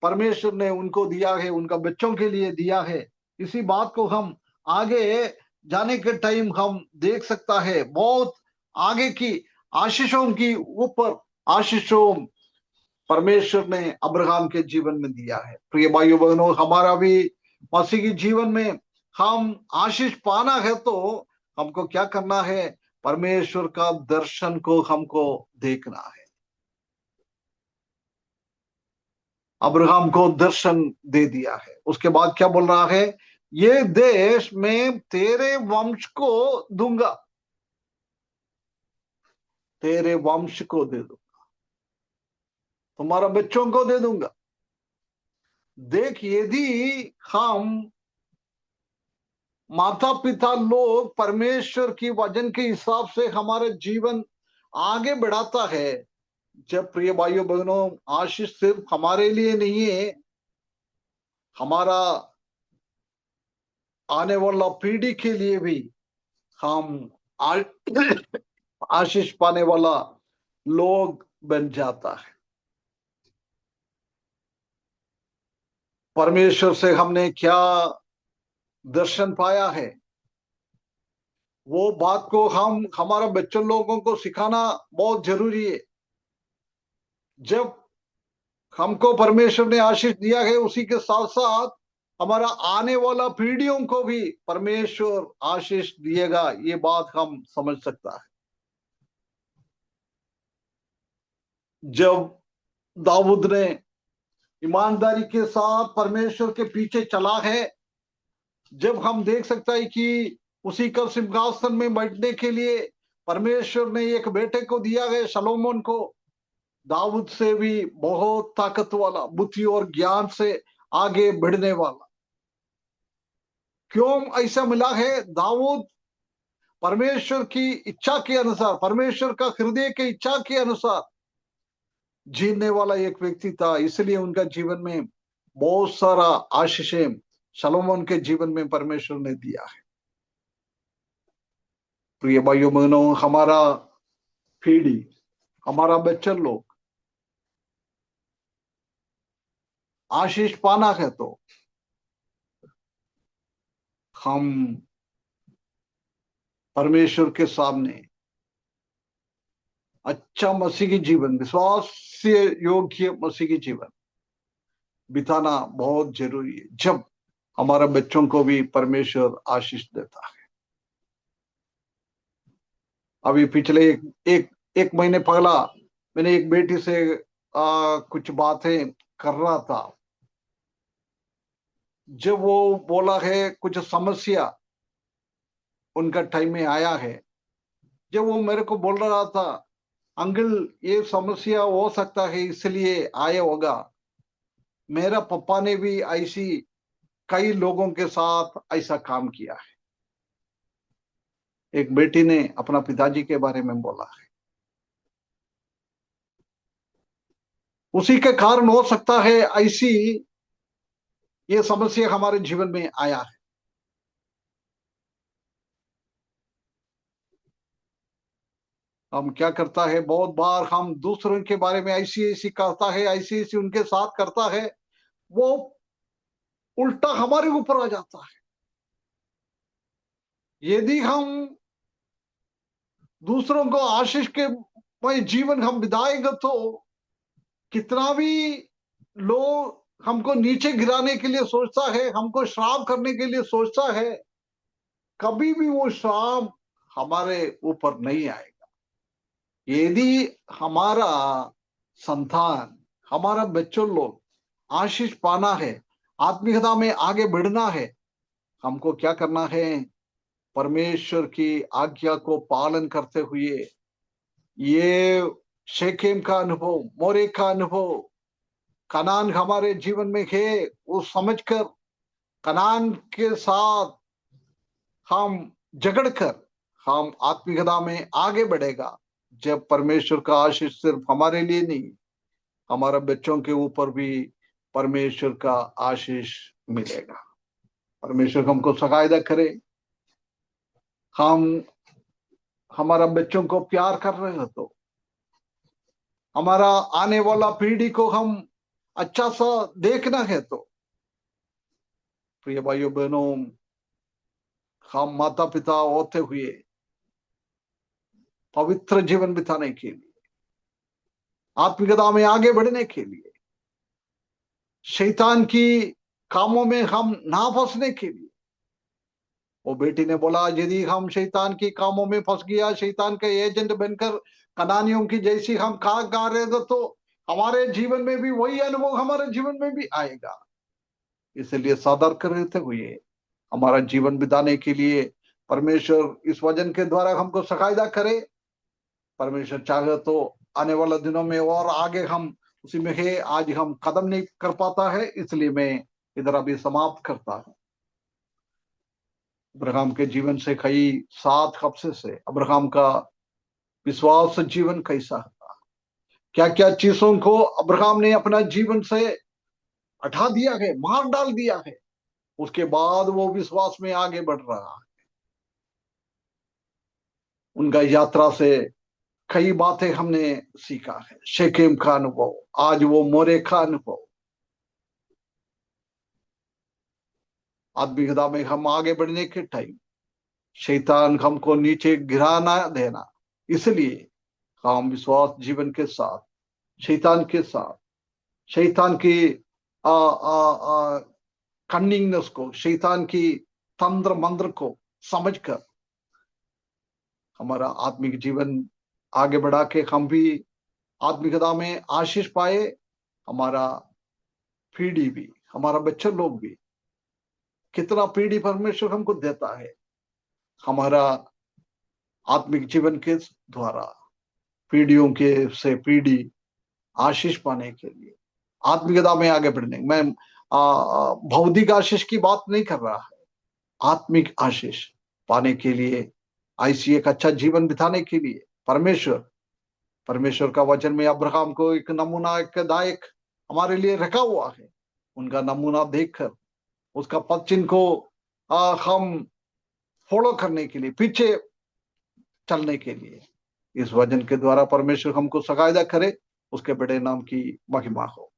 Speaker 1: परमेश्वर ने उनको दिया है, उनका बच्चों के लिए दिया है। इसी बात को हम आगे जाने के टाइम हम देख सकता है। बहुत आगे की आशीषों की ऊपर आशीषों परमेश्वर ने अब्राहम के जीवन में दिया है। प्रिय भाइयों बहनों, हमारा भी मसीह के जीवन में हम आशीष पाना है तो हमको क्या करना है? परमेश्वर का दर्शन को हमको देखना है। अब्राहम को दर्शन दे दिया है। उसके बाद क्या बोल रहा है? ये देश मैं तेरे वंश को दूंगा, तेरे वंश को दे दूंगा, तुम्हारा बच्चों को दे दूंगा। देख, यदि हम माता पिता लोग परमेश्वर की वचन के हिसाब से हमारा जीवन आगे बढ़ाता है, जब प्रिय भाइयों बहनों, आशीष सिर्फ हमारे लिए नहीं है, हमारा आने वाला पीढ़ी के लिए भी हम आशीष पाने वाला लोग बन जाता है। परमेश्वर से हमने क्या दर्शन पाया है, वो बात को हम हमारे बच्चों लोगों को सिखाना बहुत जरूरी है। जब हमको परमेश्वर ने आशीष दिया है, उसी के साथ साथ हमारा आने वाला पीढ़ियों को भी परमेश्वर आशीष दिएगा, ये बात हम समझ सकता है। जब दाऊद ने ईमानदारी के साथ परमेश्वर के पीछे चला है, जब हम देख सकते हैं कि उसी का सिंहासन में बैठने के लिए परमेश्वर ने एक बेटे को दिया है, शलोमोन को। दाऊद से भी बहुत ताकत वाला, बुद्धि और ज्ञान से आगे बढ़ने वाला। क्यों ऐसा मिला है? दाऊद परमेश्वर की इच्छा के अनुसार, परमेश्वर का हृदय के इच्छा के अनुसार जीने वाला एक व्यक्ति था, इसलिए उनका जीवन में बहुत सारा आशीषें शलोमोन के जीवन में परमेश्वर ने दिया है। प्रिय भाइयों बहनों, हमारा पीढ़ी, हमारा बच्चा लोग आशीष पाना है तो हम परमेश्वर के सामने अच्छा मसीही जीवन, विश्वास से योग्य मसीही जीवन बिताना बहुत जरूरी है, जब हमारे बच्चों को भी परमेश्वर आशीष देता है। अभी पिछले एक महीने पहला मैंने एक बेटी से कुछ बातें कर रहा था। जब वो बोला है कुछ समस्या उनका टाइम में आया है, जब वो मेरे को बोल रहा था, अंकल ये समस्या हो सकता है इसलिए आया होगा, मेरा पापा ने भी ऐसी कई लोगों के साथ ऐसा काम किया है। एक बेटी ने अपना पिताजी के बारे में बोला है। उसी के कारण हो सकता है ऐसी ये समस्या हमारे जीवन में आया है। हम क्या करता है, बहुत बार हम दूसरों के बारे में ऐसी ऐसी करता है, ऐसी ऐसी उनके साथ करता है, वो उल्टा हमारे ऊपर आ जाता है। यदि हम दूसरों को आशीष के जीवन हम बिताएंगे तो कितना भी लोग हमको नीचे गिराने के लिए सोचता है, हमको श्राप करने के लिए सोचता है, कभी भी वो श्राप हमारे ऊपर नहीं आएगा। यदि हमारा संतान, हमारा बच्चों लोग आशीष पाना है, आत्मिकता में आगे बढ़ना है, हमको क्या करना है? परमेश्वर की आज्ञा को पालन करते हुए ये शेकेम का अनुभव, मोरे का अनुभव, कनान हमारे जीवन में है, वो समझकर कनान के साथ हम झगड़कर हम आत्मिकता में आगे बढ़ेगा, जब परमेश्वर का आशीष सिर्फ हमारे लिए नहीं, हमारे बच्चों के ऊपर भी परमेश्वर का आशीष मिलेगा। परमेश्वर हमको सहायता करे, हम हमारा बच्चों को प्यार कर रहे हो तो हमारा आने वाला पीढ़ी को हम अच्छा सा देखना है तो प्रिय भाइयों बहनों, हम माता पिता होते हुए पवित्र जीवन बिताने के लिए, आत्मिकता में आगे बढ़ने के लिए, शैतान की कामों में हम ना फंसने के लिए, वो बेटी ने बोला यदि हम शैतान की कामों में फंस गया, शैतान का एजेंट बनकर कनानियों की जैसी हम काम कर रहे थे, तो हमारे जीवन में भी वही अनुभव हमारे जीवन में भी आएगा। इसलिए सतर्क रहते हुए हमारा जीवन बिताने के लिए परमेश्वर इस वचन के द्वारा हमको सहायता करे। परमेश्वर चाहे तो आने वाले दिनों में और आगे हम उसी में है, आज हम कदम नहीं कर पाता है, इसलिए मैं इधर अभी समाप्त करता हूं। अब्राहम के जीवन से कई 7 हफ्ते से अब्राहम का विश्वास जीवन कैसा था, क्या क्या चीजों को अब्राहम ने अपना जीवन से हटा दिया है, मार डाल दिया है, उसके बाद वो विश्वास में आगे बढ़ रहा है। उनका यात्रा से कई बातें हमने सीखा है। शेकेम का अनुभव, आज वो मोरे का अनुभव। आत्मिकता में हम आगे बढ़ने के टाइम शैतान हमको नीचे गिराना देना, इसलिए हम विश्वास जीवन के साथ शैतान के साथ, शैतान की कन्निंगनेस को, शैतान की तंत्र मंत्र को समझकर हमारा आत्मिक जीवन आगे बढ़ा के हम भी आत्मिकता में आशीष पाए, हमारा पीढ़ी भी, हमारा बच्चे लोग भी। कितना पीढ़ी परमेश्वर हमको देता है हमारा आत्मिक जीवन के द्वारा, पीढ़ियों के से पीढ़ी आशीष पाने के लिए, आत्मिकता में आगे बढ़ने। मैं भौतिक आशीष की बात नहीं कर रहा है, आत्मिक आशीष पाने के लिए, ऐसी एक अच्छा जीवन बिताने के लिए परमेश्वर का वचन में अब्राहम को एक नमूना, एक दायक हमारे लिए रखा हुआ है। उनका नमूना देखकर उसका पद चिन्ह को हम फॉलो करने के लिए, पीछे चलने के लिए, इस वचन के द्वारा परमेश्वर हमको सहायता करे। उसके बड़े नाम की महिमा हो।